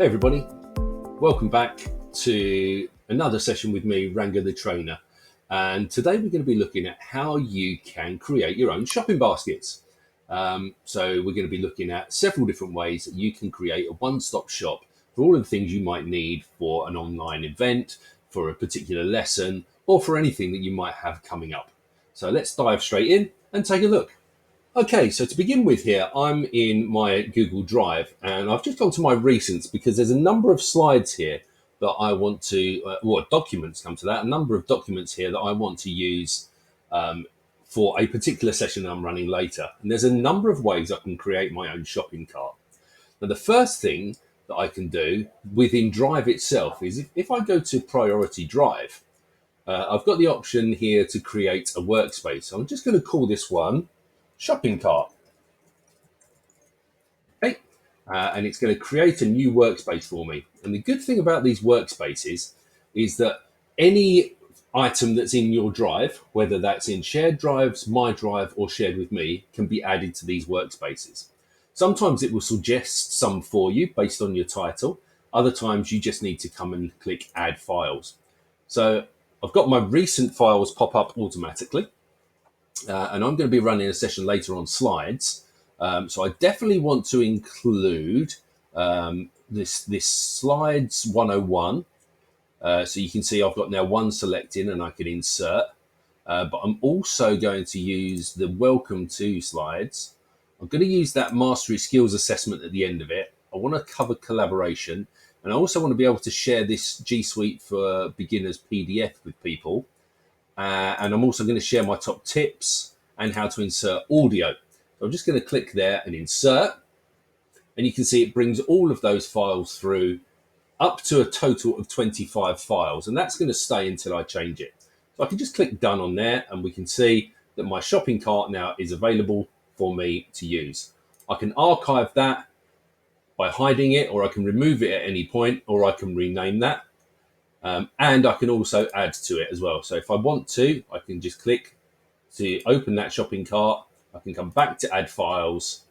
Hey everybody, welcome back to another session with me, Ranga the Trainer. And today we're going to be looking at how you can create your own shopping baskets. So we're going to be looking at several different ways that you can create a one-stop shop for all of the things you might need for an online event, for a particular lesson, or for anything that you might have coming up. So let's dive straight in and take a look. Okay, so to begin with here, I'm in my Google Drive and I've just gone to my recents because there's a number of slides here that I want to, documents come to that, a number of documents here that I want to use for a particular session I'm running later. And there's a number of ways I can create my own shopping cart. Now, the first thing that I can do within Drive itself is if I go to Priority Drive, I've got the option here to create a workspace. So I'm just going to call this one shopping cart. Okay, and it's going to create a new workspace for me. And the good thing about these workspaces is that any item that's in your drive, whether that's in shared drives, my drive, or shared with me, can be added to these workspaces. Sometimes it will suggest some for you based on your title. Other times you just need to come and click add files. So I've got my recent files pop up automatically. And I'm going to be running a session later on slides. So I definitely want to include this slides 101. So you can see I've got now one selected and I can insert. But I'm also going to use the welcome to slides. I'm going to use that mastery skills assessment at the end of it. I want to cover collaboration. And I also want to be able to share this G Suite for Beginners PDF with people. And I'm also going to share my top tips and how to insert audio. So I'm just going to click there and insert. And you can see it brings all of those files through up to a total of 25 files. And that's going to stay until I change it. So I can just click done on there and we can see that my shopping cart now is available for me to use. I can archive that by hiding it, or I can remove it at any point, or I can rename that. And I can also add to it as well. So if I want to, I can just click to open that shopping cart. I can come back to add files,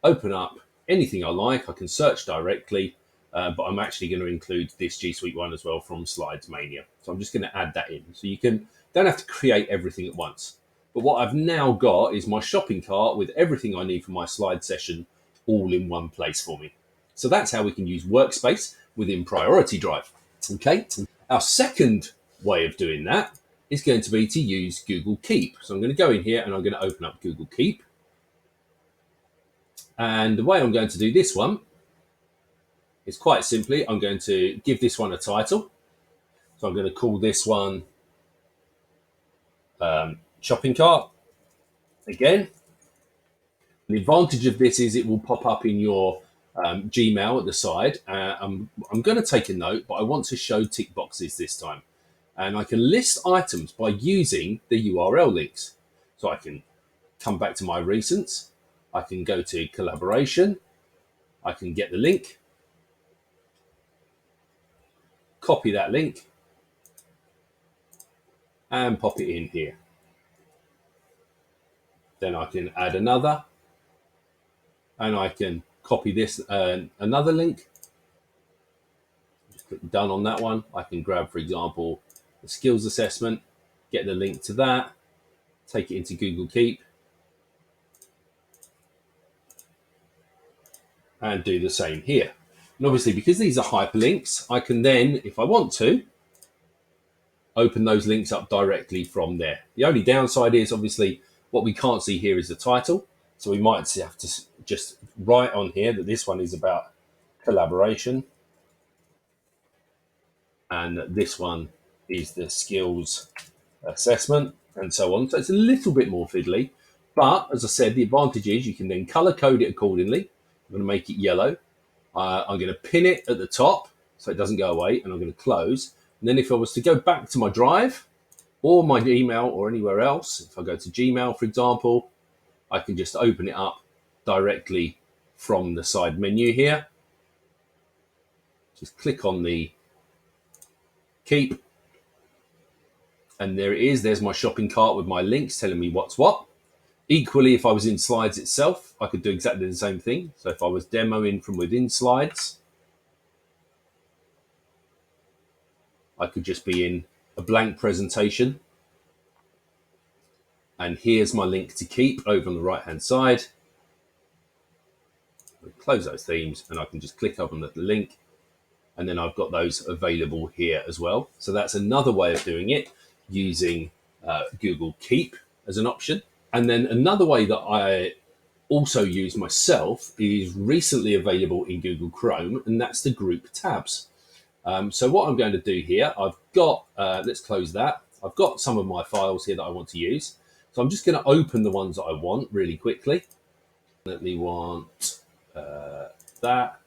open up anything I like. I can search directly, but I'm actually going to include this G Suite one as well from Slides Mania. So I'm just going to add that in. So you don't have to create everything at once. But what I've now got is my shopping cart with everything I need for my slide session all in one place for me. So that's how we can use Workspace within Priority Drive. Okay, our second way of doing that is going to be to use Google Keep. So I'm going to go in here and I'm going to open up Google Keep. And the way I'm going to do this one is quite simply, I'm going to give this one a title. So I'm going to call this one shopping cart. Again, the advantage of this is it will pop up in your Gmail at the side. I'm going to take a note, but I want to show tick boxes this time. And I can list items by using the URL links. So I can come back to my recents. I can go to collaboration. I can get the link, copy that link, and pop it in here. Then I can add another, and I can copy this another link. Just click done on that one. I can grab, for example, the skills assessment, get the link to that, take it into Google Keep, and do the same here. And obviously, because these are hyperlinks, I can then, if I want to, open those links up directly from there. The only downside is obviously what we can't see here is the title. So we might have to just write on here that this one is about collaboration. And that this one is the skills assessment and so on. So it's a little bit more fiddly. But as I said, the advantage is you can then color code it accordingly. I'm going to make it yellow. I'm going to pin it at the top so it doesn't go away. And I'm going to close. And then if I was to go back to my drive or my email or anywhere else, if I go to Gmail, for example, I can just open it up directly from the side menu here. Just click on the keep. And there it is. There's my shopping cart with my links telling me what's what. Equally, if I was in Slides itself, I could do exactly the same thing. So if I was demoing from within Slides, I could just be in a blank presentation. And here's my link to keep over on the right hand side. Close those themes and I can just click up on the link, and then I've got those available here as well. So that's another way of doing it, using Google Keep as an option. And then another way that I also use myself is recently available in Google Chrome, and that's the group tabs. So what I'm going to do here, I've got, let's close that. I've got some of my files here that I want to use. So I'm just going to open the ones that I want really quickly. Definitely want that.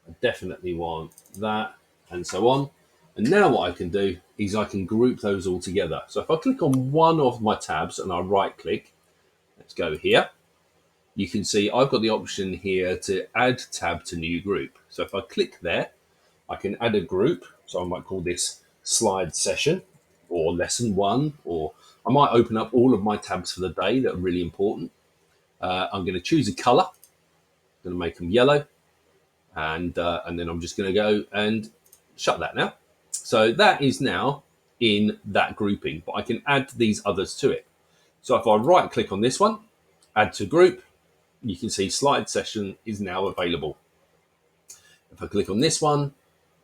I definitely want that, and so on. And now what I can do is I can group those all together. So if I click on one of my tabs and I right click, let's go here, you can see I've got the option here to add tab to new group. So if I click there, I can add a group. So I might call this slide session or lesson 1, or I might open up all of my tabs for the day that are really important. I'm going to choose a color. I'm going to make them yellow, and then I'm just going to go and shut that now. So that is now in that grouping, but I can add these others to it. So if I right click on this one, add to group, you can see slide session is now available. If I click on this one,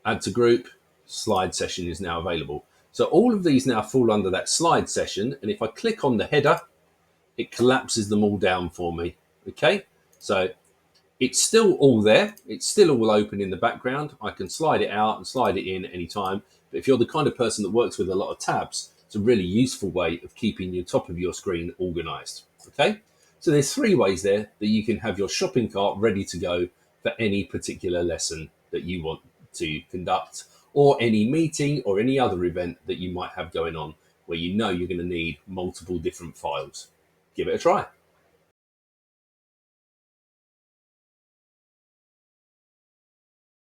add to group, slide session is now available. So all of these now fall under that slide session. And if I click on the header, it collapses them all down for me. Okay, so it's still all there. It's still all open in the background. I can slide it out and slide it in anytime. But if you're the kind of person that works with a lot of tabs, it's a really useful way of keeping the top of your screen organized. Okay, so there's 3 ways there that you can have your shopping cart ready to go for any particular lesson that you want to conduct, or any meeting or any other event that you might have going on where you know you're going to need multiple different files. Give it a try.